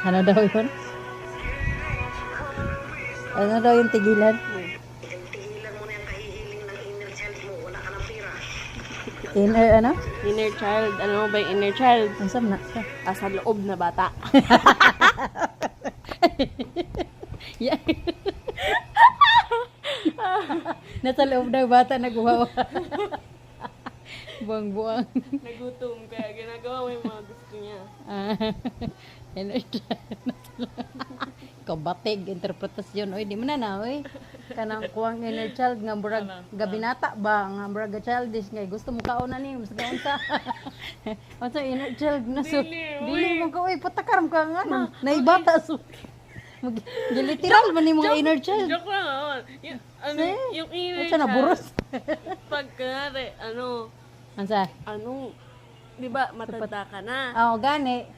Ano daw yun? Ano daw yung tigilan? Tigilan mo na yung kahihiling ng inner child mo. Wala ka ng pera. Inner ano? Inner child. Ano ba yung inner child? Ang sam na. Sa loob na bata. Yeah. Nasa loob ng bata nagwawa. Buang-buang. Nagutom. Kaya ginagawa mo yung mga gusto niya. Inner child. Kabatig, interpretasyon. Oy, di mo na na, oy. Kanang kuwang inner child, nga murag gabinata ba? Nga murag childish, nga gusto mo kauna ni, mas kaunta. Unsa inner child na so. Dili mo ka, oy, patakaram ka nga na. Naibata so. Literal man ni mga inner child. Joke lang naman. Yung inner Unsa na buros? Pagkari, Unsa? di ba, matanda ka na. Oh, gani.